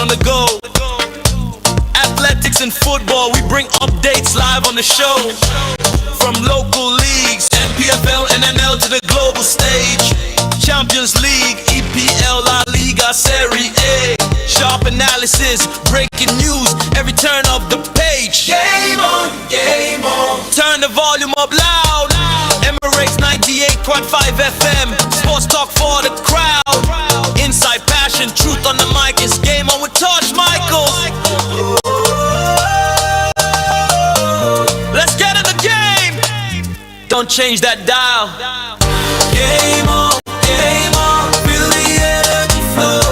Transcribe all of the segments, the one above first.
on the go. Athletics and football, we bring updates live on the show. From local leagues, NPFL, NNL to the global stage. Champions League, EPL, La Liga, Serie A. Sharp analysis, breaking news, every turn of the page. Game on, game on. Turn the volume up loud. Emirate 98.5 FM. Sports talk for the crowd. Inside passion, truth on the mic. It's Game On with Tosh Michaels. Let's get in the game. Don't change that dial. Game on, game on. Feel the energy flow.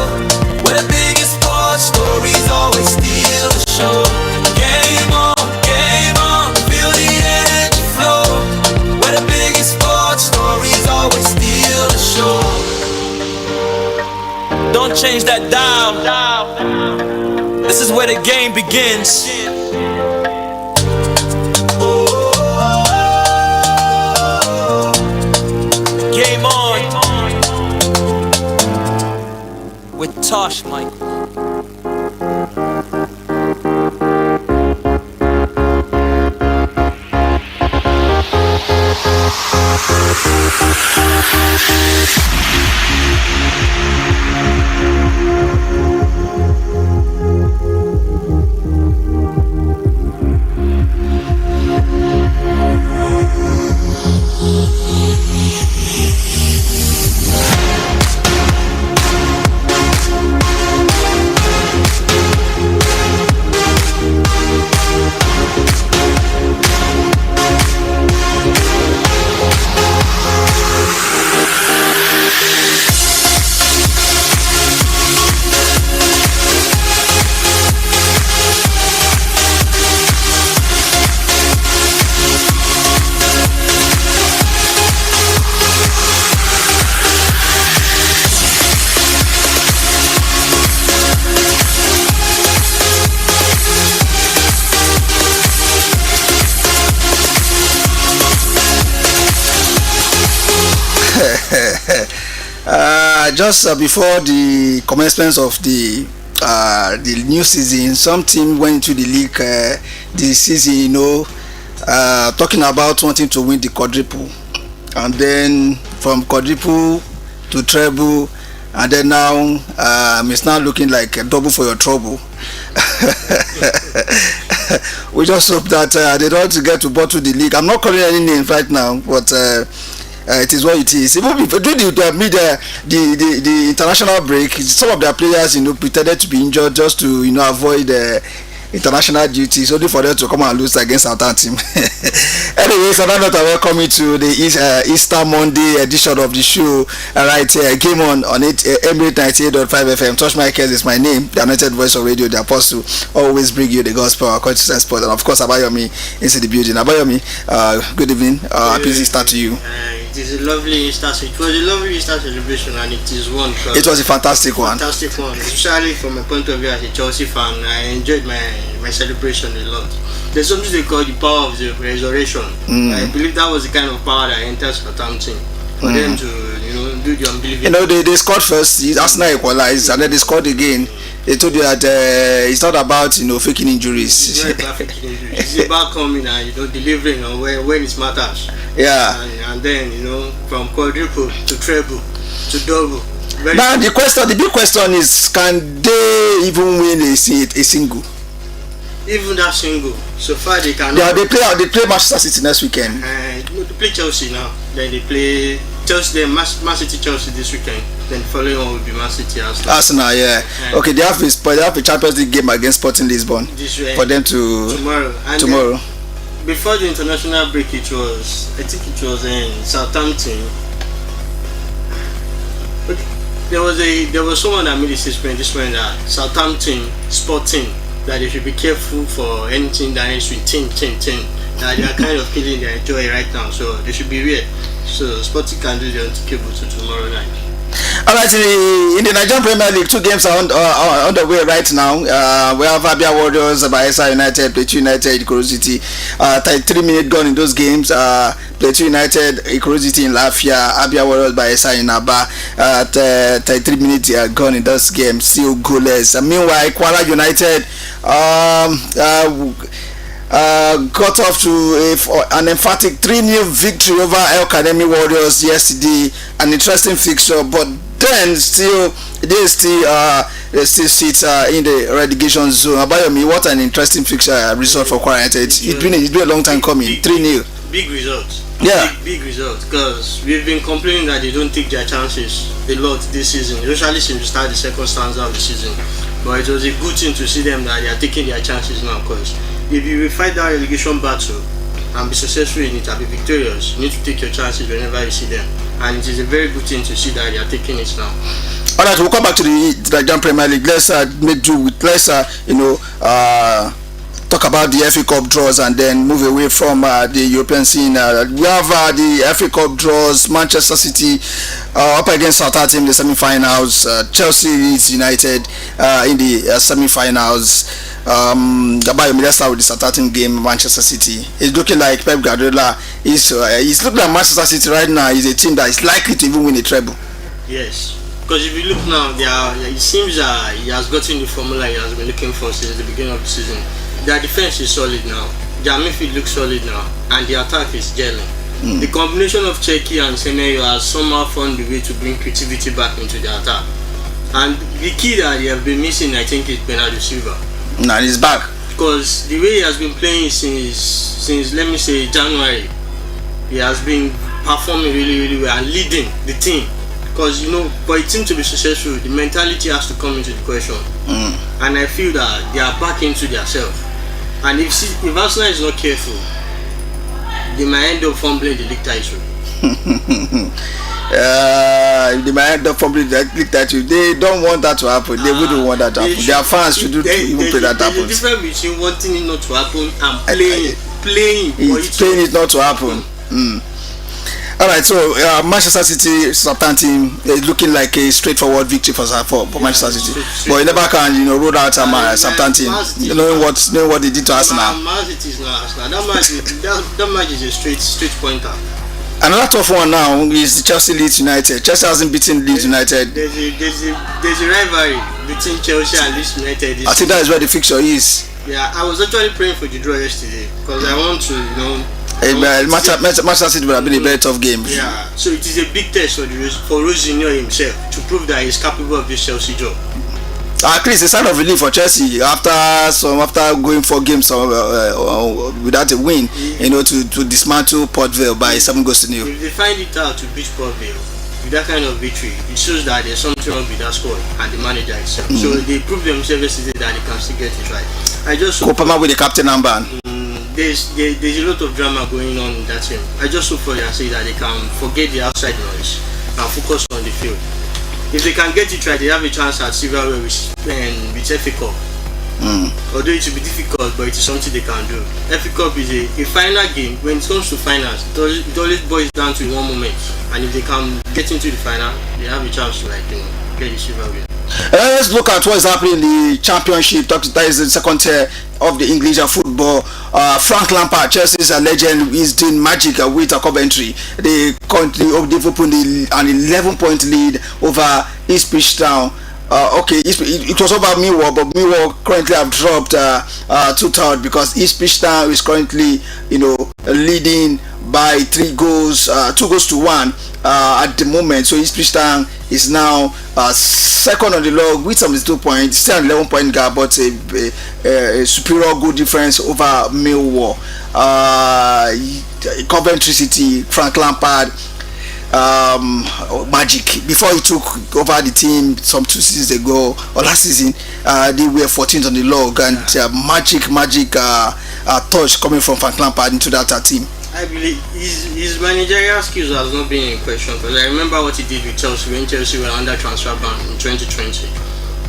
Where the biggest sports stories always steal the show. Game on, game on. Feel the energy flow. Where the biggest sports stories always steal the show. Don't change that dial. This is where the game begins. Game on with Tosh Michael. Just before the commencement of the new season, some team went into the league this season, talking about wanting to win the quadruple, and then from quadruple to treble, and then now it's now looking like a double for your trouble. We just hope that they don't get to bottle the league. I'm not calling any names right now, but it is what it is. Even if during the international break, some of their players, pretended to be injured just to, avoid international duties, only for them to come and lose against Southampton. Anyways, I'm not welcome you to the Easter Monday edition of the show. Right here, Game On it, Emirate 98.5 FM. Tosh Michaels is my name, the anointed voice of radio, the apostle. Always bring you the gospel, conscious and sport, and of course, Abayomi into the building. Abayomi, good evening. Happy Easter to you. It is a lovely Easter. It was a lovely Easter celebration, and it is one. It was a fantastic one. Fantastic one, especially from my point of view as a Chelsea fan. I enjoyed my celebration a lot. There's something they call the power of the resurrection. I believe that was the kind of power that enters Southampton for them to, do the unbelievable. They scored first. Arsenal equalized, and then they scored again. They told you that it's not about faking injuries. It's not about faking injuries. It's about coming and delivering when it matters. Yeah. And then from quadruple to treble to double. Now the big question is, can they even win a single? Even that single, so far they can. Yeah, they play Manchester City next weekend. They play Chelsea now. Then they play Chelsea, then Man City, Chelsea this weekend. Then the following one will be Man City, Arsenal, yeah. Okay, they have a Champions League game against Sporting Lisbon for them to tomorrow. Before the international break, I think it was in Southampton. But there was someone that made a statement this morning that Southampton, Sporting, that they should be careful for anything that ends with 10. That they are kind of killing their joy right now, so they should be aware. So Sporting can do the unthinkable to tomorrow night. Alright, in the Nigerian Premier League, 2 games are on the way right now. We have Abia Warriors, Bayelsa United, Plateau United, Ikoro City. 33 minutes gone in those games. Plateau United, Ikuruziti in Lafia, Abia Warriors by Esa in Aba. At 33 minutes gone in this game, still goalless. Meanwhile, Kwara United got off to an emphatic 3-0 victory over El Academy Warriors yesterday. An interesting fixture, but then they still sit in the relegation zone. Abayomi, what an interesting fixture result for Kwara United. It's been a long time coming. 3-0. Big result. Yeah. Big result, because we've been complaining that they don't take their chances a lot this season, especially since we started the second stanza of the season. But it was a good thing to see them that they are taking their chances now, because if you will fight that relegation battle and be successful in it and be victorious, you need to take your chances whenever you see them. And it is a very good thing to see that they are taking it now. All right, we'll come back to the Nigerian Premier League. Let's make do with talk about the FA Cup draws and then move away from the European scene. We have the FA Cup draws. Manchester City up against Southampton in the semi-finals. Chelsea Leeds United in the semi-finals. Let's start with the Southampton game. Manchester City. It's looking like Pep Guardiola is. It's looking like Manchester City right now is a team that is likely to even win a treble. Yes. Because if you look now, it seems he has gotten the formula he has been looking for since the beginning of the season. Their defense is solid now, their midfield looks solid now, and the attack is gelling. The combination of Cheki and Semenyo has somehow found the way to bring creativity back into the attack. And the key that they have been missing, I think, is Bernardo Silva. Now he's back. Because the way he has been playing since let me say January, he has been performing really, really well and leading the team. Because for a team to be successful, the mentality has to come into the question. And I feel that they are back into themselves. And if Arsenal is not careful, they might end up fumbling the league title. They might end up fumbling the league title. They don't want that to happen. They wouldn't want that to happen. Their fans should even pray that happens. There's a difference between wanting it not to happen and playing it not to happen. All right, so Manchester City Southampton is looking like a straightforward victory for Manchester City, but you never can rule out Southampton, knowing what they did to Arsenal. Man City is not Arsenal. That match is a straight pointer. Another tough one now is Chelsea Leeds United. Chelsea hasn't beaten Leeds United. There's a rivalry between Chelsea and Leeds United. I think that is where the fixture is. Yeah, I was actually praying for the draw yesterday because I want to Manchester City would have been a very tough game. Yeah, so it is a big test for Rosinho himself to prove that he's capable of this Chelsea job. At least a sign of relief for Chelsea after going 4 games without a win, to dismantle Port Vale by 7 goals to 0. If they find it out to beat Port Vale with that kind of victory, it shows that there's something wrong with that squad and the manager itself. So they proved themselves yesterday that they can still get it right. I just Kopama with the captain number. There's a lot of drama going on in that team. I just hope for their sake that they can forget the outside noise and focus on the field. If they can get it right, they have a chance at silverware with FA Cup. Although it will be difficult, but it is something they can do. FA Cup is a final game. When it comes to finals, it always boils down to one moment. And if they can get into the final, they have a chance to get the silverware. Let's look at what is happening in the Championship. That is the second tier of the English football. Frank Lampard, Chelsea's a legend, is doing magic with Coventry. They currently they've opened an 11-point lead over Ipswich Town. It was over Millwall, but Millwall currently have dropped 2-3 because Ipswich Town is currently leading by 2 goals to 1 at the moment. So Ipswich Town is now second on the log with 72 points, still an 11-point gap, but a superior goal difference over Millwall. Coventry City, Frank Lampard, magic. Before he took over the team some 2 seasons ago or last season, they were 14th on the log, and magic touch coming from Frank Lampard into that team. I believe his managerial skills has not been in question, because I remember what he did with Chelsea when Chelsea were under transfer ban in 2020.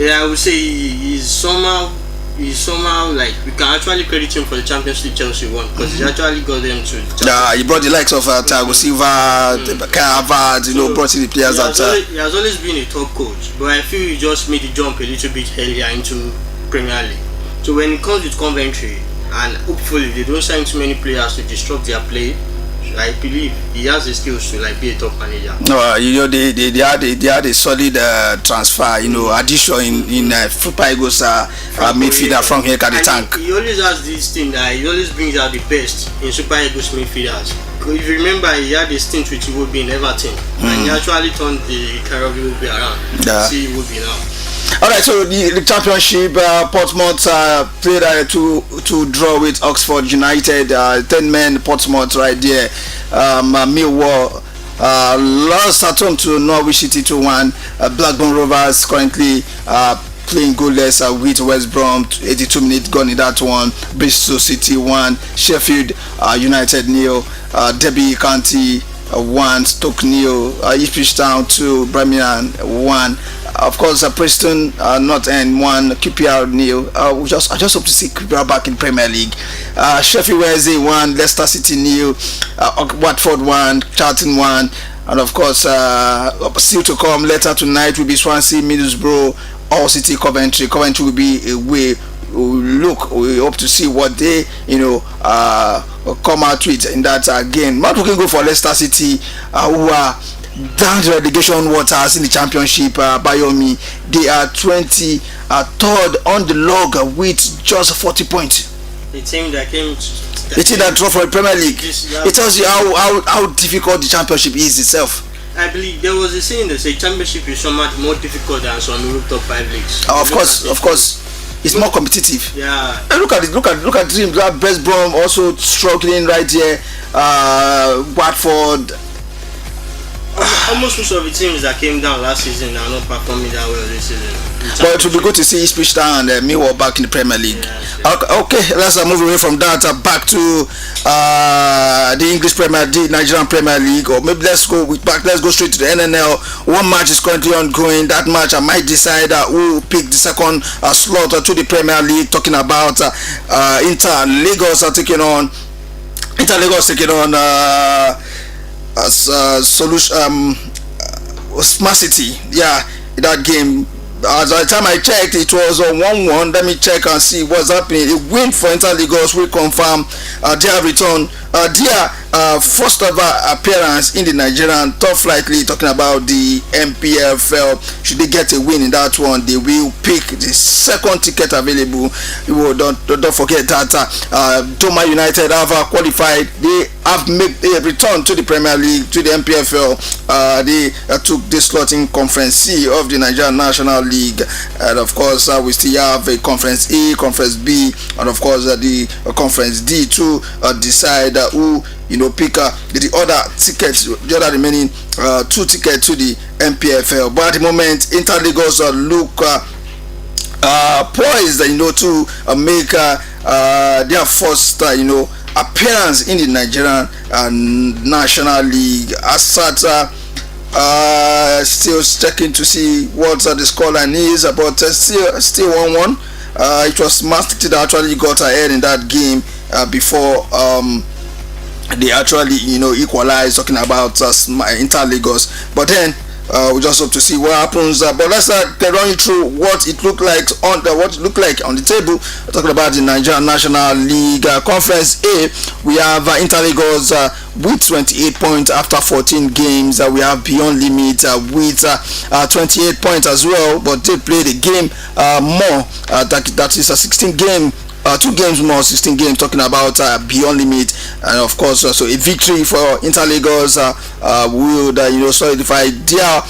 Yeah, I would say he's somehow like we can actually credit him for the Champions League Chelsea won, because he actually got them to. He brought the likes of Thiago Silva, Havertz, brought in the players he has always been a top coach, but I feel he just made the jump a little bit earlier into Premier League. So when it comes with Coventry, and hopefully they don't sign too many players to disrupt their play, I believe he has the skills to like be a top manager. No, they had a solid transfer, addition in Super Eagles midfielder from here at the tank. He always has this thing that he always brings out the best in Super Eagles midfielders. If you remember, he had a stint with Iwobi in Everton, and he actually turned the career of Iwobi around. See Iwobi now. Alright, so the championship, Portsmouth played to draw with Oxford United, 10 men Portsmouth right there. Millwall lost at home to Norwich City 2-1. Blackburn Rovers currently playing goalless with West Brom, 82 minutes gone in that one. Bristol City 1, Sheffield United 0, Derby County 1, Stoke 0, Ipswich Town 2, Birmingham 1. Of course, Preston North End 1, QPR 0. I just hope to see QPR back in Premier League. Sheffield Wednesday 1, Leicester City 0, Watford 1, Charlton 1, and of course, still to come later tonight will be Swansea, Middlesbrough, Hull City, Coventry. Coventry will be away. We hope to see what they come out with in that game. Not looking good for Leicester City, who are down the relegation waters in the championship. Bayomi, they are 23rd on the log with just 40 points. The team that came. The team that draw for the Premier League. It tells you how difficult the championship is itself. I believe there was a saying that say championship is so much more difficult than some top 5 leagues. Of course. It's more competitive. Yeah. And look at teams like West Brom also struggling right here. Watford. Almost most of the teams that came down last season are not performing that well this season. But it will be good to see Ipswich Town and Millwall back in the Premier League. Okay, let's move away from that back to the English Premier, the Nigerian Premier League, or maybe let's go straight to the NNL. One match is currently ongoing. That match I might decide who will pick the second slot to the Premier League. Talking about Inter Lagos taking on Smart City. Yeah, that game. As the time I checked, it was 1-1. Let me check and see what's happening. A win for Inter Lagos will confirm their return, their first ever appearance in the Nigerian top flight league. Talking about the MPFL. Should they get a win in that one, they will pick the second ticket available. Don't forget that Doma United have qualified. They have made a return to the Premier League, to the MPFL. They took the slot in Conference C of the Nigerian National League, and of course we still have a Conference A, Conference B, and of course the Conference D to decide who pick the other tickets, the other remaining 2 tickets to the MPFL. But at the moment, Inter Lagos look poised, to make their first, appearance in the Nigerian National League. As such, still checking to see what the scoreline is, but still 1-1. It was Smart City that actually got ahead in that game before they actually equalized. Talking about Inter Lagos, but then we just hope to see what happens. But let's run you through what it looked like on the table. Talking about the Nigerian National League Conference A, we have Inter Lagos with 28 points after 14 games. We have Beyond Limit with 28 points as well, but they played a game more. That is a 16 game. 2 games more, 16 games. Talking about Beyond Limit, and of course so a victory for Inter Lagos would solidify their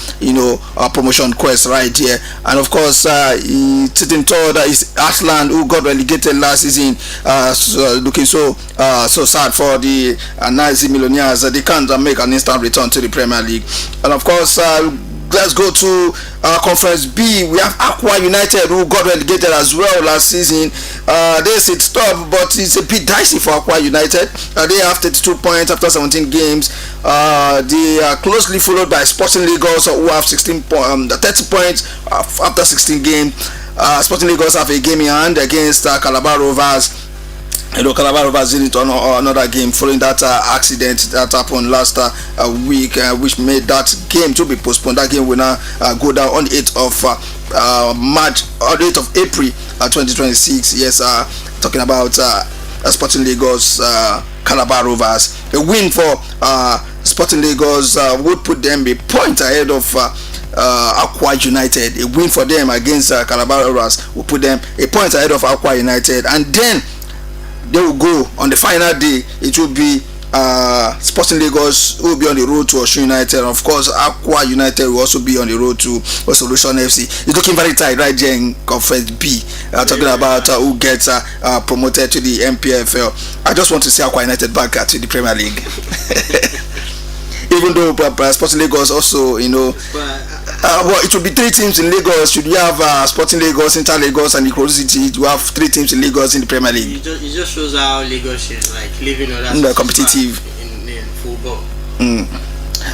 promotion quest right here. And of course sitting third is Ashland, who got relegated last season. Looking so sad for the Nazi Millionaires. They can't make an instant return to the Premier League. And of course let's go to Conference B. We have Aqua United, who got relegated as well last season. They sit top, but it's a bit dicey for Aqua United. They have 32 points after 17 games. They are closely followed by Sporting Lagos, who have 30 points after 16 games. Sporting Lagos have a game in hand against Calabar Rovers. Calabar Rovers in it on another game following that accident that happened last week, which made that game to be postponed. That game will now go down on the 8th of March, or the 8th of April 2026. Yes, talking about Sporting Lagos Calabar Rovers. A win for Sporting Lagos would put them a point ahead of Aqua United. A win for them against Calabar Rovers will put them a point ahead of Aqua United, and then they will go on the final day. It will be Sporting Lagos will be on the road to Osun United. Of course, Aqua United will also be on the road to Solution FC. It's looking very tight right there in Conference B. Talking about who gets promoted to the MPFL. I just want to see Aqua United back to the Premier League. Even though Sporting Lagos also, well, it will be 3 teams in Lagos. Should you have Sporting Lagos, Inter Lagos, and Ikorodu City? You have 3 teams in Lagos in the Premier League. It just shows how Lagos is like living on that competitive in football.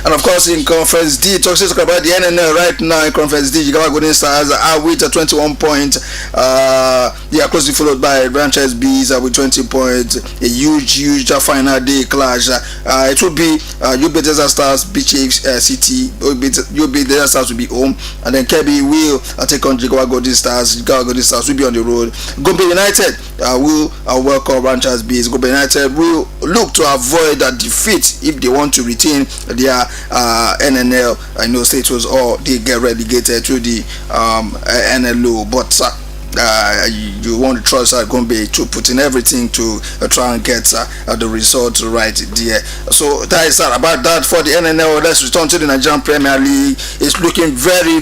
And of course, in Conference D, talk about the NNL right now. In Conference D, Jigawa Golden Stars are with 21 points. They are closely followed by Branches Bees with 20 points. A huge final day clash. It will be UB Desert Stars, Beach City. UB Desert Stars will be home, and then Kebbi will take on Jigawa Golden Stars. Jigawa Golden Stars will be on the road. Gombe United will welcome Branches Bees. Gombe United will look to avoid a defeat if they want to retain their NNL status, or they get relegated to the NLO. But you want to trust Gombe to put in everything to try and get the result right there. So that is about that for the NNL. Let's return to the Nigerian Premier League. It's looking very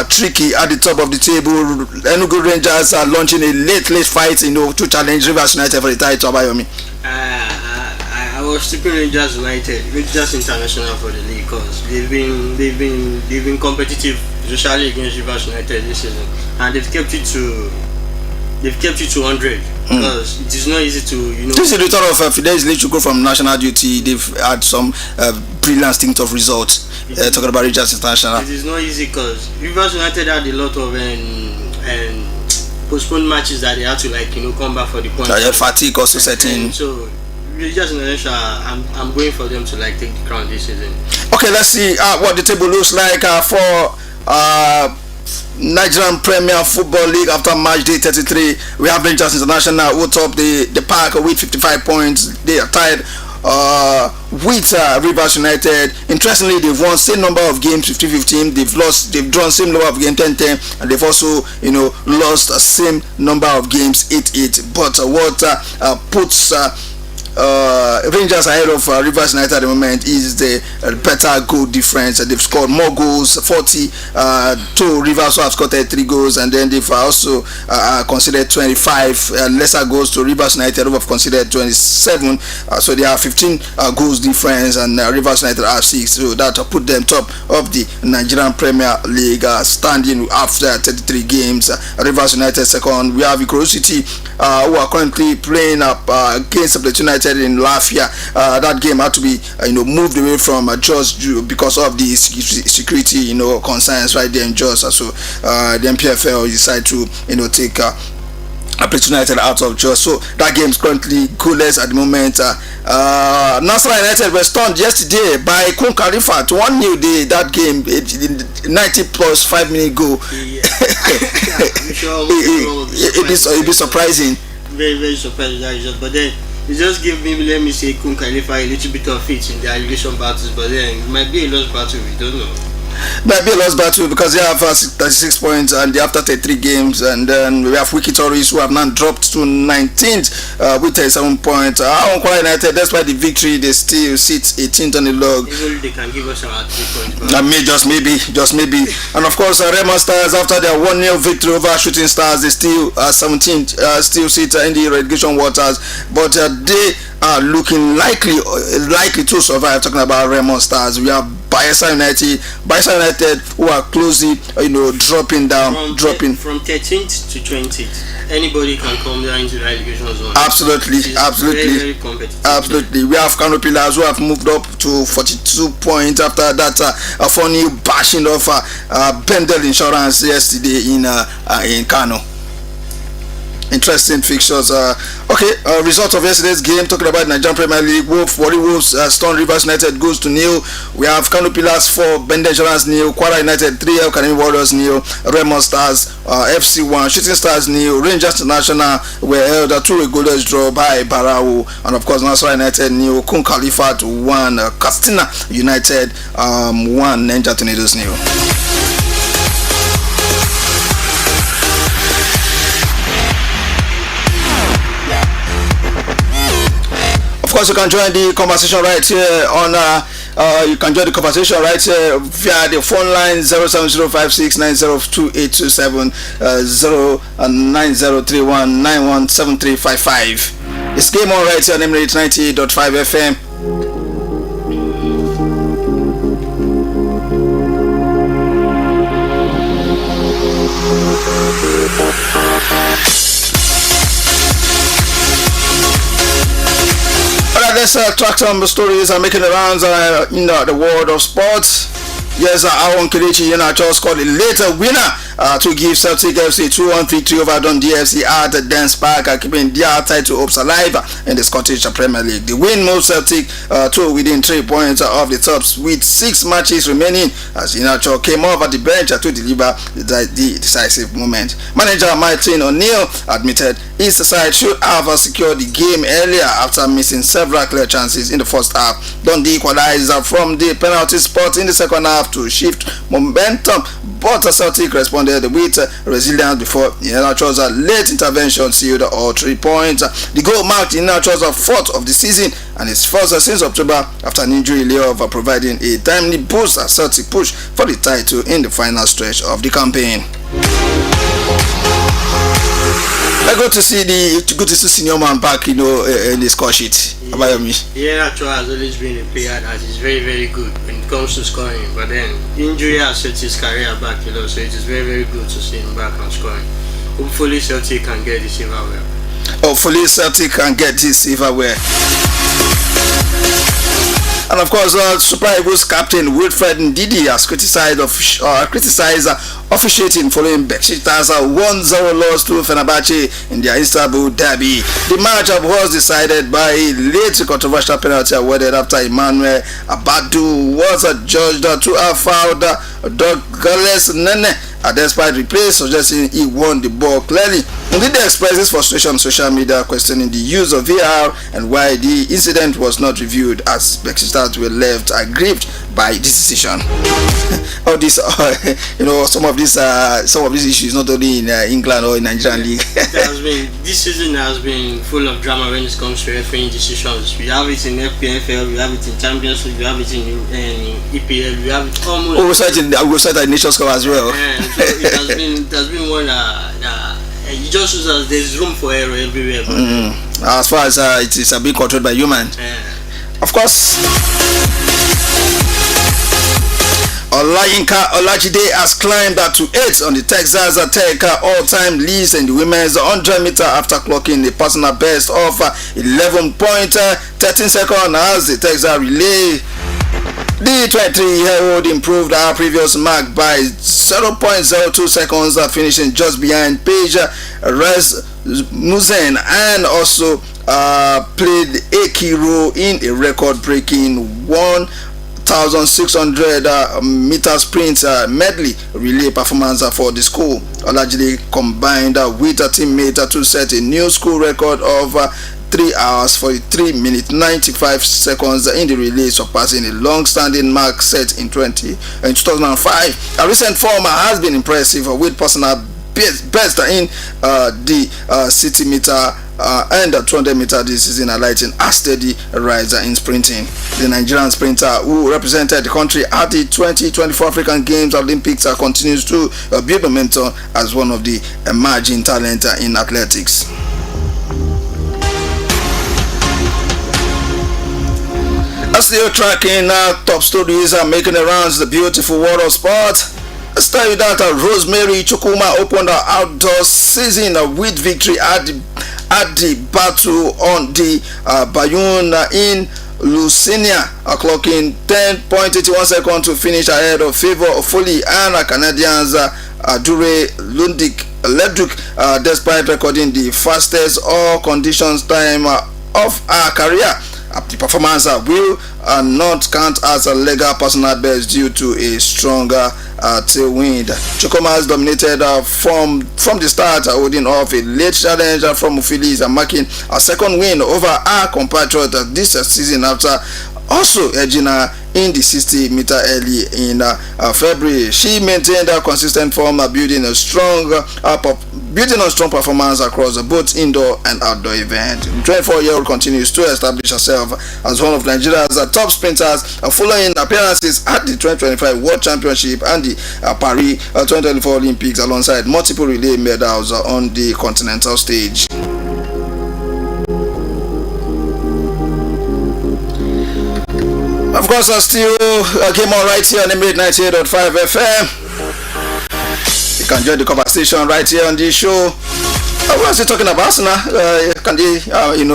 tricky at the top of the table. Enugu Rangers are launching a late fight to challenge Rivers United for the title. Abayomi. I was tipping Rangers United, Rangers International for the league, because they've been competitive, especially against Rivers United this season, and they've kept it to 100. Because it is not easy to This is the return of Fidelis Lichuko from national duty. They've had some brilliant stint of results. Talking about Rangers International, it is not easy because Rivers United had a lot of postponed matches that they had to come back for the point. Fatigue also setting. So Rangers International, I'm going for them to take the crown this season. Okay, let's see what the table looks like for Nigerian Premier Football League after match day 33. We have Rangers International who top the park with 55 points. They are tied with Rivers United. Interestingly, they've won same number of games 50-15. They've drawn same number of games 10-10, and they've also lost the same number of games 8-8. But what puts Rangers ahead of Rivers United at the moment is the better goal difference. They've scored more goals, 40 to Rivers, who have scored 3 goals, and then they've also considered 25 lesser goals to Rivers United, who have considered 27. So they have 15 goals difference, and Rivers United have 6. So that put them top of the Nigerian Premier League, standing after 33 games. Rivers United second. We have Ikorodu City, who are currently playing up against Plateau United in Lafia. That game had to be moved away from just because of the security concerns right there in Jos. So the MPFL decided to take Plateau United out of Jos. So that game is currently goalless at the moment. Nasarawa United were stunned yesterday by Kun Khalifa to 1-0. That game, 90 plus 5 minute goal. It'd be surprising. Very surprising. But then it just gave me, let me say, Kun Khalifa a little bit of it in the allegation battles, but then it might be a lost battle, we don't know. Might be a lost battle because they have 36 points and they have 33 games, and then we have Wiki Tories who have now dropped to 19th with 37 points. Aqua United, despite the victory, they still sit 18th on the log. Even they can give us around 3 points. Just maybe. And of course, Remo Stars, after their 1-0 victory over Shooting Stars, they still 17th, still sit in the relegation waters, but they are looking likely to survive. Talking about Remo Stars, we have Bayelsa United, who are closely, dropping from 13th to 20th. Anybody can come down into the relegation zone. Absolutely. Very, very competitive. Absolutely. We have Kano Pillars, who have moved up to 42 points after that funny bashing of Bendel Insurance yesterday in Kano. Interesting fixtures. Result of yesterday's game. Talking about Nigerian Premier League. Warri Wolves, Stone Rivers United goes to 0. We have Kano Pillars 4, Bende Insurance 0, Kwara United 3, El Kanemi Warriors 0, Remo Stars, FC 1, Shooting Stars 0, Rangers International were held a 2-way goalless draw by Barao, and of course Nasarawa United 0, Kun Khalifat 1, Katsina United 1, Niger Tornadoes 0. Of course, you can join the conversation right here on. You can join the conversation right here via the phone line 07056902827 09031917355. It's game on right here on Emirate 98.5 FM. Let's track some stories and making the rounds in the world of sports. Yes, Aaron Kelechi Iheanacho scored a later winner to give Celtic FC 2-1 victory over Dundee FC at the Dance Park, keeping their title hopes alive in the Scottish Premier League. The win moved Celtic to within 3 points of the tops with 6 matches remaining as Iheanacho came off at the bench to deliver the decisive moment. Manager Martin O'Neill admitted his side should have secured the game earlier after missing several clear chances in the first half. Dundee equalized from the penalty spot in the second half to shift momentum, but Celtic responded with resilience before Iheanacho's late intervention sealed all 3 points. The goal marked Iheanacho's 4th of the season and his first since October after an injury layoff, providing a timely boost as Celtic push for the title in the final stretch of the campaign. I go to see senior man back, in the score sheet. Yeah, actually has always been a player that is very, very good when it comes to scoring. But then injury has set his career back, so it is very, very good to see him back and scoring. Hopefully Celtic can get the silverware. Hopefully Celtic can get this silverware. And of course, Super Eagles captain Wilfred Ndidi has criticized officiating following Besiktas' 1-0 loss to Fenerbahce in their Istanbul derby. The match was decided by a late controversial penalty awarded after Emmanuel Abadu was judged to have fouled Douglas Nene, despite replay suggesting he won the ball clearly. Ndidi expresses frustration on social media, questioning the use of VAR and why the incident was not reviewed, as Besiktas were left aggrieved by this decision. All this, some of these issues not only in England or in Nigerian league. This season has been full of drama when it comes to refereeing decisions. We have it in FPFL, we have it in Champions League, we have it in EPL, we have it almost. We said that Nations Cup as well. So it has been one it just shows us there's room for error everywhere. As far as it is being controlled by human. Of course. Olayinka Olajide has climbed to 8th on the Texas Tech all-time list in the women's 100 meter after clocking a personal best of 11.13 seconds as the Texas relay. The 23-year-old improved her previous mark by 0.02 seconds, finishing just behind Paige Rasmussen, and also played a key role in a record-breaking 1,600 meter sprint medley relay performance for the school. Olajide combined with a teammate to set a new school record of 3 hours 43 minutes 95 seconds in the relay, surpassing a long-standing mark set in 2005. A recent form has been impressive with personal best in the 60 meter and the 200 meter this season, highlighting a steady rise in sprinting. The Nigerian sprinter who represented the country at the 2024 African Games Olympics continues to build momentum as one of the emerging talent in athletics. Still tracking top stories and making the rounds the beautiful world of sport. Let's tell you that Rosemary Chukwuma opened her outdoor season with victory at the battle on the Bayonne in Lucinia, clocking 10.81 seconds to finish ahead of Favor Foley and Canadians Dure Lundik Leduk, despite recording the fastest all conditions time of her career. The performance will not count as a legal personal best due to a stronger tailwind. Chukwumas dominated from the start, holding off a late challenge from Phillies and marking a second win over her compatriot this season after also edging her in the 60-meter early in February. She maintained a consistent form, building on strong performance across both indoor and outdoor events. The 24-year-old continues to establish herself as one of Nigeria's top sprinters, following appearances at the 2025 World Championship and the Paris 2024 Olympics, alongside multiple relay medals on the continental stage. Of course, I still came on right here on Emirate 98.5 FM. You can join the conversation right here on this show. What was he talking about Arsenal? Can they,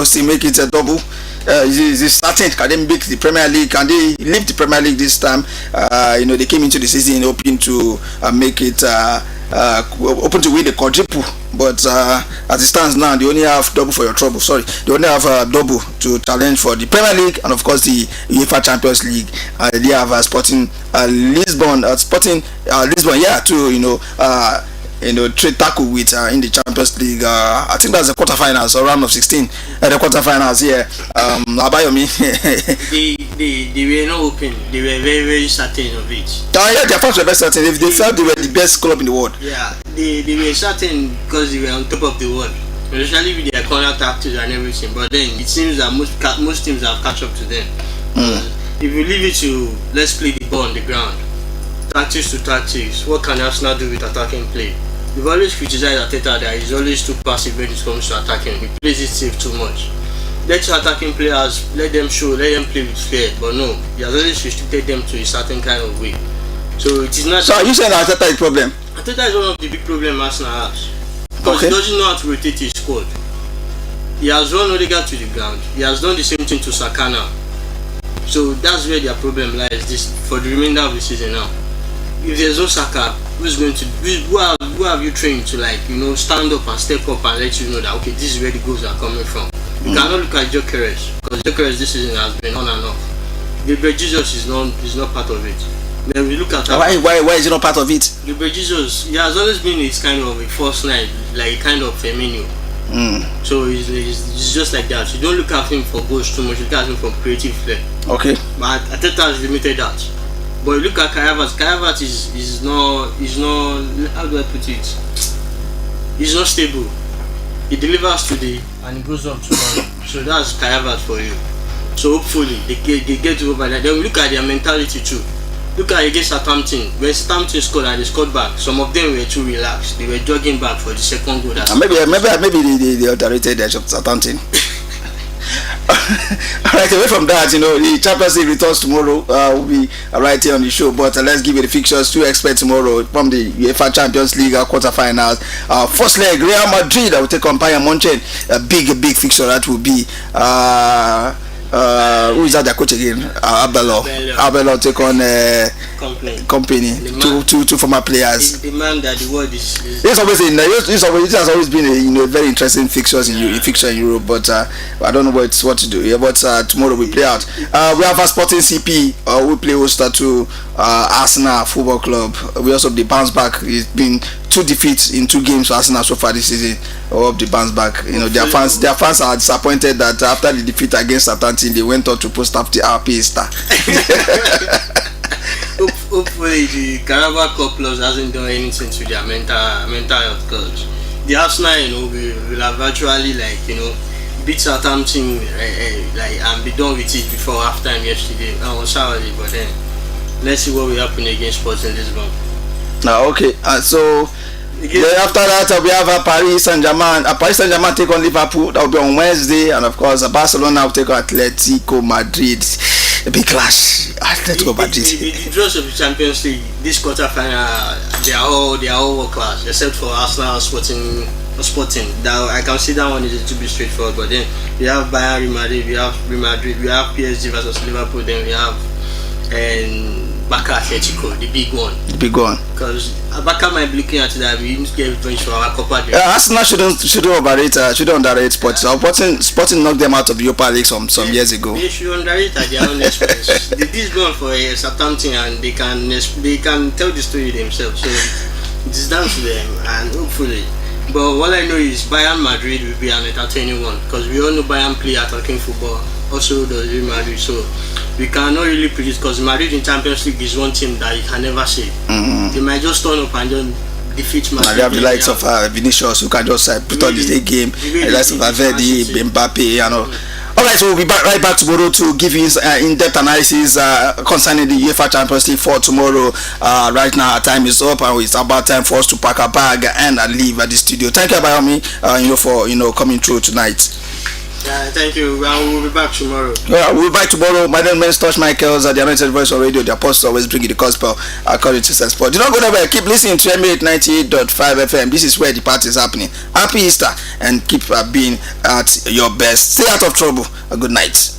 still make it a double? Is it certain? Can they make the Premier League? Can they leave the Premier League this time? They came into the season hoping to make it open to win the quadruple, but as it stands now, they only have double for your trouble. Sorry, they only have double to challenge for the Premier League and of course the UEFA Champions League. They have Sporting Lisbon, to trade tackle with in the Champions League. I think that's the quarterfinals or round of 16. The quarterfinals here. Abayomi. They were not open. They were very, very certain of it. Yeah, their fans were very certain. They felt they were the best club in the world. Yeah, they were certain because they were on top of the world, especially with their corner tactics and everything. But then it seems that most teams have catch up to them. If you leave it to let's play the ball on the ground, tactics to tactics, what can Arsenal do with attacking play? We've always criticized Arteta that he's always too passive when it comes to attacking. He plays it safe too much. Let your attacking players, let them play with flair. But no, he has always restricted them to a certain kind of way. So it is not. So are you saying that Arteta is a problem? Arteta is one of the big problems Arsenal has. Because he doesn't know how to rotate his squad. He has run Odegaard to the ground. He has done the same thing to Sakana. So that's where their problem lies for the remainder of the season now. If there's no Saka, who have you trained to stand up and step up and let you know that okay, this is where the goals are coming from? You cannot look at Gyökeres because Gyökeres this season has been on and off. Gabriel Jesus is not part of it. Then we look at why is he not part of it? Gabriel Jesus, he has always been his kind of a false nine, like a kind of Firmino. So he's just like that. You don't look at him for goals too much. You look at him for creative flair. Okay. But Arteta has limited that. But you look at Kayavas is not how do I put it? He's not stable. He delivers today and he goes up tomorrow. So that's Kayavas for you. So hopefully they get over that. Then we look at their mentality too. Look at against Southampton. When Southampton scored and they scored back, some of them were too relaxed. They were jogging back for the second goal. Maybe they underrated their Southampton. Alright, away from that, the Champions League returns tomorrow. We'll be right here on the show, but let's give you the fixtures to expect tomorrow from the UEFA Champions League quarterfinals. First leg, Real Madrid will take on Bayern Munich. A big fixture that will be. Who is that their coach again? Abelo take on company. Two former players. The man that the world is. It has always been a very interesting fixture in Europe, but I don't know what to do. Yeah, but tomorrow we play out. We have a Sporting CP. We play host to Arsenal Football Club. We also the bounce back. It's been 2 defeats in 2 games for Arsenal so far this season. Of the bounce back, their fans are disappointed that after the defeat against Southampton, they went on to post up the RP star. Hopefully, the Carabao Cup loss hasn't done anything to their mental health. Because the Arsenal, will have virtually beat Southampton and be done with it before halftime yesterday on Saturday. But then let's see what will happen against Sporting Lisbon. Okay, so. Then after that, we have Paris Saint-Germain. Paris Saint-Germain take on Liverpool. That will be on Wednesday, and of course, Barcelona will take on Atletico Madrid. A big clash. Atletico Madrid. The draws of the Champions League, this quarterfinal, they are all world class, except for Arsenal, Sporting. That I can see that one is to be straightforward. But then we have Bayern, Real Madrid, we have PSG versus Liverpool. Then we have and Baka Atletico, the big one. The big one. Because Baka might be looking at it that we need to get revenge for our Copa del Rey. Arsenal shouldn't underrate Sporting knocked them out of the Europa League some years ago. They should underrate at their own expense. They did one for Southampton and they can tell the story themselves. So it is down to them, and hopefully. But what I know is Bayern Madrid will be an entertaining one, because we all know Bayern play attacking football. Also does Real Madrid, so we cannot really predict, because Madrid in Champions League is one team that you can never say. They might just turn up and just defeat Madrid. They have the likes of Vinicius, who can just put on this game, the likes of Valverde, Mbappe, and all. Alright, so we'll be right back tomorrow to give you in-depth analysis concerning the UEFA Champions League for tomorrow. Right now, our time is up, and it's about time for us to pack our bag and leave at the studio. Thank you, Abayomi, for coming through tonight. Yeah, thank you. We'll be back tomorrow. We'll be back tomorrow. My name is Tosh Michaels at the Anointed Voice on Radio. The Apostle always bring you the gospel according to Sense Sport. Do not go nowhere. Keep listening to Emirate 98.5 FM. This is where the party is happening. Happy Easter, and keep being at your best. Stay out of trouble. A good night.